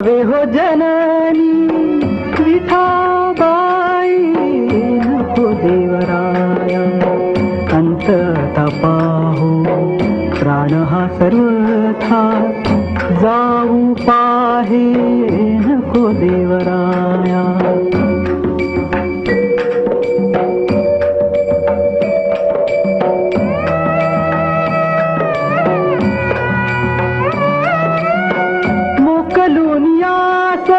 वे हो जननी विठाबाई नको देवराया अंत तपाहो प्राण हा सर्वथा जाऊ पाहे नको देवराया. मोकलून यास